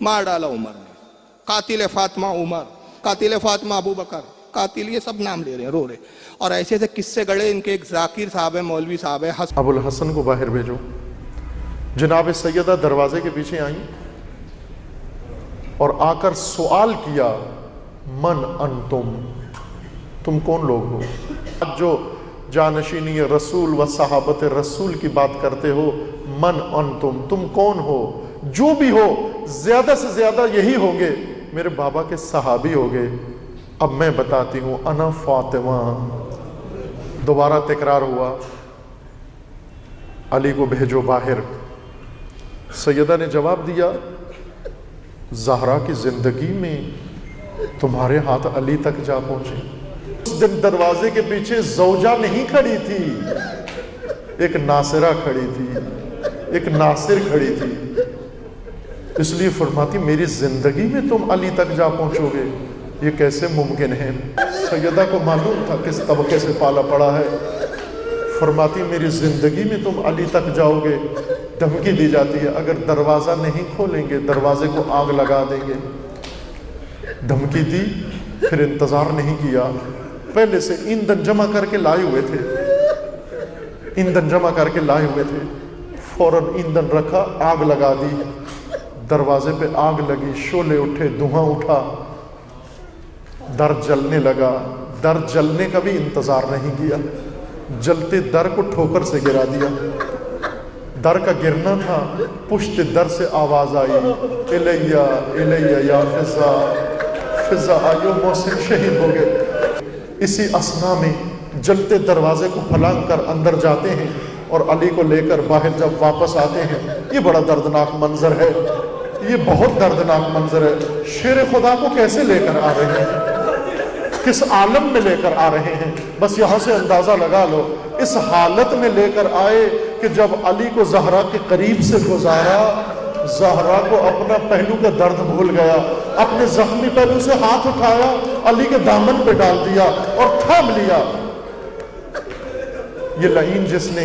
मार डाला उमर ने, कातिल फातिमा उमर, कातिल फातिमा अबू बकर, कातिल, ये सब नाम ले रहे हैं, रो रहे। और ऐसे ऐसे किस्से गड़े। इनके एक जाकिर साहब है, मौलवी साहब है, अबुल हसन को बाहर भेजो। जनाब सैयदा दरवाजे के पीछे आई और आकर सवाल किया, मन अंतुम, तुम कौन लोग हो? आज जो जानशीनी रसूल व सहाबत रसूल की बात करते हो, मन अंतुम, तुम कौन हो? जो भी हो, ज्यादा से ज्यादा यही होंगे, मेरे बाबा के सहाबी हो गए। अब मैं बताती हूं, अना फातिमा। दोबारा तकरार हुआ, अली को भेजो बाहर। सैयदा ने जवाब दिया, ज़हरा की जिंदगी में तुम्हारे हाथ अली तक जा पहुंचे। उस दिन दरवाजे के पीछे ज़ौजा नहीं खड़ी थी, एक नासिरा खड़ी थी, एक नासिर खड़ी थी। इसलिए फरमाती, मेरी जिंदगी में तुम अली तक जा पहुंचोगे, ये कैसे मुमकिन है? सैयदा को मालूम था किस तबके से पाला पड़ा है। फरमाती, मेरी जिंदगी में तुम अली तक जाओगे। धमकी दी जाती है, अगर दरवाजा नहीं खोलेंगे दरवाजे को आग लगा देंगे। धमकी दी, फिर इंतजार नहीं किया, पहले से ईंधन जमा करके लाए हुए थे, ईंधन जमा करके लाए हुए थे। फौरन ईंधन रखा, आग लगा दी। दरवाजे पे आग लगी, शोले उठे, धुआं उठा, दर जलने लगा। दर जलने का भी इंतजार नहीं किया, जलते दर को ठोकर से गिरा दिया। दर का गिरना था, पुश्त दर से आवाज आई, इलैया इलैया या फिजा, फिजा आयो, मोहसिन शहीद हो गए। इसी असना में जलते दरवाजे को फलांग कर अंदर जाते हैं और अली को लेकर बाहर जब वापस आते हैं, ये बड़ा दर्दनाक मंजर है, ये बहुत दर्दनाक मंजर है। शेर खुदा को कैसे लेकर आ रहे हैं, किस आलम में लेकर आ रहे हैं, बस यहां से अंदाजा लगा लो। इस हालत में लेकर आए कि जब अली को ज़हरा के करीब से गुजारा, ज़हरा को अपना पहलू का दर्द भूल गया, अपने जख्मी पहलू से हाथ उठाया, अली के दामन पे डाल दिया और थाम लिया। ये लईन जिसने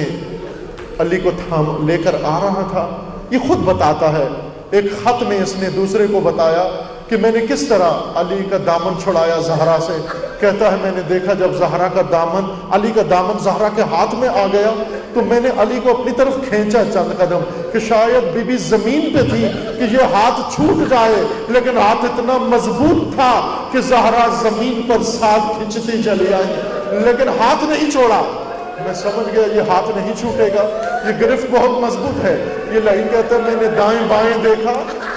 अली को थाम लेकर आ रहा था, ये खुद बताता है, एक खत में इसने दूसरे को बताया कि मैंने किस तरह अली का दामन छुड़ाया ज़हरा से। कहता है, मैंने देखा जब ज़हरा का दामन, अली का दामन ज़हरा के हाथ में आ गया, तो मैंने अली को अपनी तरफ खींचा चंद कदम, कि शायद बीबी जमीन पे थी कि ये हाथ छूट जाए, लेकिन हाथ इतना मजबूत था कि ज़हरा जमीन पर साथ खींचती चली आई, लेकिन हाथ नहीं छोड़ा। मैं समझ गया ये हाथ नहीं छूटेगा, ये गिरफ्त बहुत मजबूत है। ये लाइन कहता है, मैंने दाएं बाएं देखा,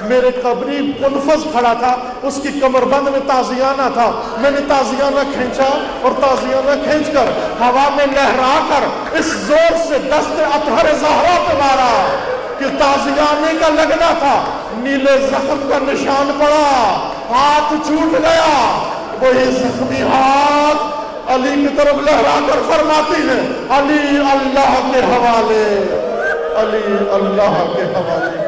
मेरे कबरी मुनफज खड़ा था, उसकी कमरबंद में ताजियाना था, मैंने ताजियाना खींचा और ताजियाना खींचकर हवा में लहरा कर इस जोर से दस्ते अतहर ज़हरा पे मारा कि ताजियाने का लगना था, नीले जख्म का निशान पड़ा, हाथ छूट गया। वही जख्मी हाथ अली की तरफ लहरा कर फरमाती है, अली अल्लाह के हवाले, अली अल्लाह के हवाले,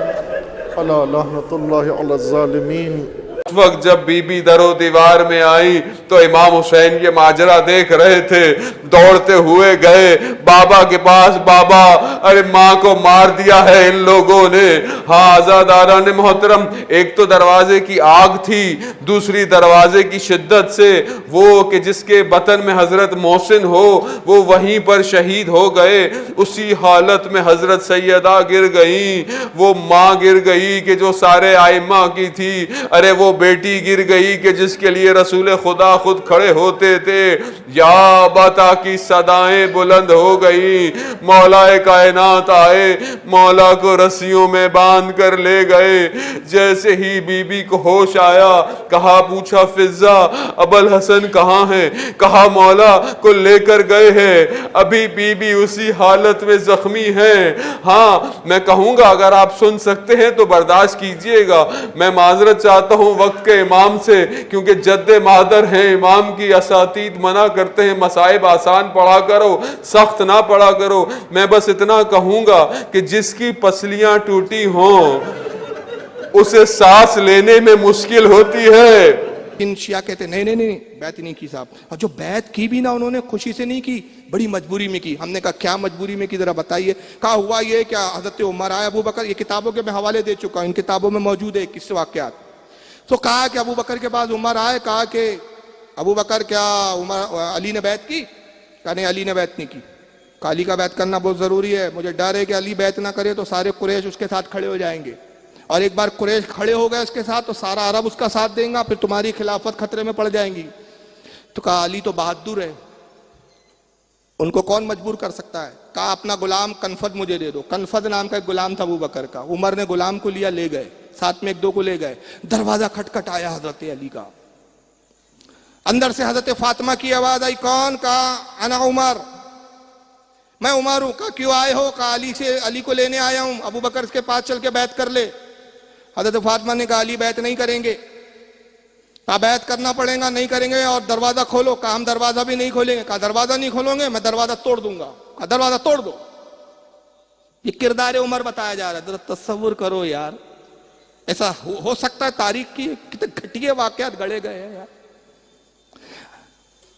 अला लअनतुल्लाहि अला ज़ालिमीन। उस वक्त जब बीबी दरो दीवार में आई तो इमाम हुसैन ये माजरा देख रहे थे, दौड़ते हुए गए बाबा के पास। बाबा, अरे माँ को मार दिया है इन लोगों ने। हाँ आज़ादारान मोहतरम, एक तो दरवाजे की आग थी, दूसरी दरवाजे की शिद्दत से वो कि जिसके बतन में हजरत मोहसिन हो वो वहीं पर शहीद हो गए। उसी हालत में हजरत सैयदा गिर गई, वो माँ गिर गई कि जो सारे आइम्मा की थी, अरे वो बेटी गिर गई कि जिसके लिए रसूल खुदा खुद खड़े होते थे। या बता की सदाएं बुलंद हो गई, मौलाए कायनात आए, मौला को रस्सियों में बांध कर ले गए। जैसे ही बीबी को होश आया, कहा, पूछा, फिजा अबुल हसन कहाँ है? कहा, मौला को लेकर गए हैं, अभी बीबी उसी हालत में जख्मी है। हाँ मैं कहूँगा, अगर आप सुन सकते हैं तो बर्दाश्त कीजिएगा, मैं माजरत चाहता हूँ वक्त के इमाम से, क्योंकि जद्दे मादर हैं इमाम की, असातीद मना करते हैं मसाइब आसान पढ़ा करो, सख्त ना पढ़ा करो। मैं बस इतना कहूँगा कि जिसकी पसलियाँ टूटी हों उसे सांस लेने में मुश्किल होती है, इन शिया कहते नहीं नहीं नहीं बैत नहीं की साहब, और जो बैत की भी ना उन्होंने खुशी से नहीं की, बड़ी मजबूरी में की। हमने कहा क्या मजबूरी में की, जरा बताइए। कहा हुआ ये क्या हजरत उमर आए, अबू बकर, ये किताबों के मैं हवाले दे चुका हूं, इन किताबों में मौजूद है किस्से वाकयात। तो कहा कि अबू बकर के पास उमर आए, कहा कि अबू बकर क्या उमर अली ने बैत की? कहा नहीं अली ने बैत नहीं की। कहा अली का बैत करना बहुत जरूरी है, मुझे डर है कि अली बैत ना करे तो सारे कुरैश उसके साथ खड़े हो जाएंगे, और एक बार कुरैश खड़े हो गए उसके साथ तो सारा अरब उसका साथ देगा, फिर तुम्हारी खिलाफत खतरे में पड़ जाएंगी। तो कहा अली तो बहादुर है, उनको कौन मजबूर कर सकता है। कहा अपना गुलाम कनफद मुझे दे दो। कनफद नाम का एक गुलाम था अबू बकर का, उमर ने गुलाम को लिया, ले गए, साथ में एक दो को ले गए। दरवाजा खटखटाया हजरत अली का, अंदर से हजरत फातिमा की आवाज आई, कौन? कहा अना उमर, मैं उमर हूं। कहा क्यों आए हो? कहा अली को लेने आया हूं, अबू बकर के पास चल के बैत कर ले। हजरत फातिमा ने कहा अली बैत नहीं करेंगे। कहा बैत करना पड़ेगा, नहीं करेंगे, और दरवाजा खोलो। कहा हम दरवाजा भी नहीं खोलेंगे। कहा दरवाजा नहीं खोलोगे, मैं दरवाजा तोड़ दूंगा। कहा दरवाजा तोड़ दो। ये किरदार उमर बताया जा रहा है। जरा तस्वुर करो यार, ऐसा हो सकता है? तारीख की कितने घटिया वाकयात गढ़े गए हैं यार।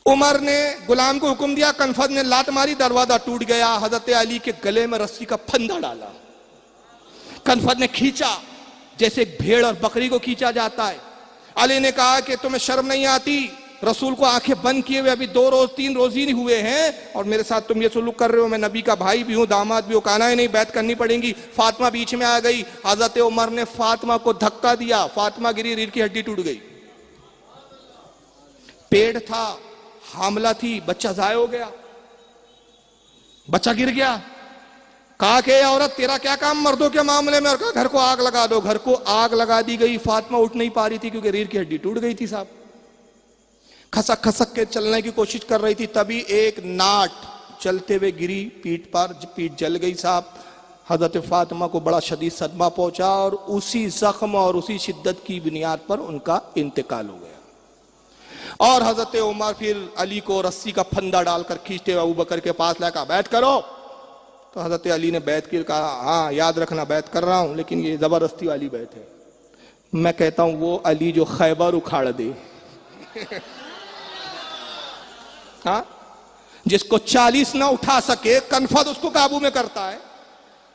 उमर ने गुलाम को हुक्म दिया, कनफद ने लात मारी, दरवाजा टूट गया। हजरत अली के गले में रस्सी का फंदा डाला, कनफद ने खींचा जैसे एक भेड़ और बकरी को खींचा जाता है। अली ने कहा कि तुम्हें शर्म नहीं आती, रसूल को आंखें बंद किए हुए अभी 2 रोज 3 रोज ही नहीं हुए हैं और मेरे साथ तुम ये सुलूक कर रहे हो। मैं नबी का भाई भी हूं, दामाद भी हूं। कहना है नहीं, बैत करनी पड़ेगी। फातिमा बीच में आ गई। हजरत उमर ने फातिमा को धक्का दिया, फातिमा गिरी, रीढ़ की हड्डी टूट गई। पेड़ था, हामला थी, बच्चा जाया हो गया, बच्चा गिर गया। कहा कि औरत तेरा क्या काम मर्दों के मामले में? और कहा घर को आग लगा दो। घर को आग लगा दी गई। फातिमा उठ नहीं पा रही थी क्योंकि रीढ़ की हड्डी टूट गई थी साहब। खसक खसक के चलने की कोशिश कर रही थी, तभी एक नाट चलते हुए गिरी पीठ पर, पीठ जल गई साहब। हजरत फातिमा को बड़ा शदीद सदमा पहुंचा और उसी जख्म और उसी शिद्दत की बुनियाद पर उनका इंतकाल हो गया। और हजरत उमर फिर अली को रस्सी का फंदा डालकर खींचते हुए अबू बकर के पास लाकर बैत करो। तो हजरत अली ने बैत की, कहा हाँ याद रखना बैत कर रहा हूं, लेकिन ये जबरदस्ती वाली बैत है। मैं कहता हूं वो अली जो खैबर उखाड़ दे हाँ, जिसको 40 ना उठा सके, कनफद उसको काबू में करता है,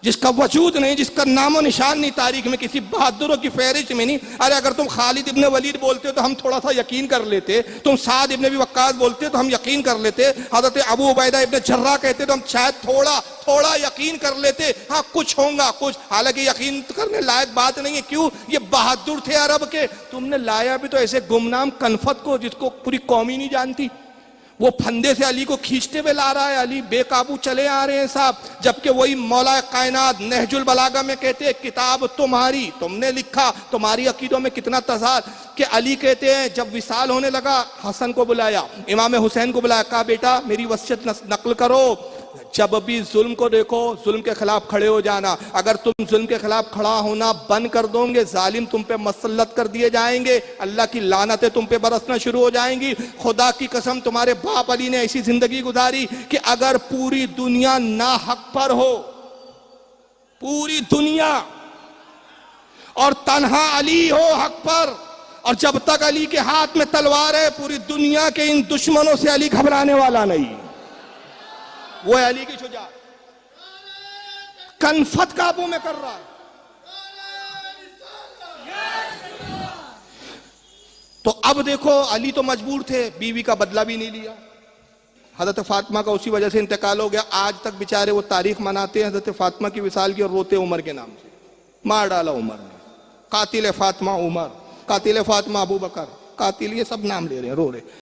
जिसका वजूद नहीं, जिसका नामो निशान नहीं तारीख में, किसी बहादुरों की फहरिस्त में नहीं। अरे अगर तुम खालिद इब्ने वलीद बोलते हो तो हम थोड़ा सा यकीन कर लेते, तुम साद इब्ने भी वक्कास बोलते तो हम यकीन कर लेते, हजरत अबू उबैदा इब्ने जर्रा कहते तो हम शायद थोड़ा थोड़ा यकीन कर लेते, हाँ कुछ होगा कुछ। हालांकि यकीन करने लायक बात नहीं है। क्यों? ये बहादुर थे अरब के। तुमने लाया भी तो ऐसे गुमनाम कनफद को जिसको पूरी कौम ही नहीं जानती। वो फंदे से अली को खींचते हुए ला रहा है, अली बेकाबू चले आ रहे हैं साहब। जबकि वही मौला कायनात नहजुल बलागा में कहते हैं किताब तुम्हारी, तुमने लिखा, तुम्हारी अकीदों में कितना तजाद। कि अली कहते हैं जब विसाल होने लगा, हसन को बुलाया, इमाम हुसैन को बुलाया, कहा बेटा मेरी वसीयत नकल करो, जब भी जुल्म को देखो जुल्म के खिलाफ खड़े हो जाना। अगर तुम जुल्म के खिलाफ खड़ा होना बंद कर दोगे, जालिम तुम पे मसल्लत कर दिए जाएंगे, अल्लाह की लानतें तुम पे बरसना शुरू हो जाएंगी। खुदा की कसम तुम्हारे बाप अली ने ऐसी जिंदगी गुजारी कि अगर पूरी दुनिया ना हक पर हो, पूरी दुनिया, और तन्हा अली हो हक पर, और जब तक अली के हाथ में तलवार है, पूरी दुनिया के इन दुश्मनों से अली घबराने वाला नहीं। वो है अली की शुजाअत। कनफद काबू में कर रहा है। तो अब देखो अली तो मजबूर थे, बीवी का बदला भी नहीं लिया। हजरत फातिमा का उसी वजह से इंतकाल हो गया। आज तक बेचारे वो तारीख मनाते हैं हजरत फातिमा की विसाल की और रोते उमर के नाम से। मार डाला उमर ने, कातिल फातिमा उमर, कातिल फातिमा अबू बकर, कातिल, ये सब नाम ले रहे हैं, रो रहे।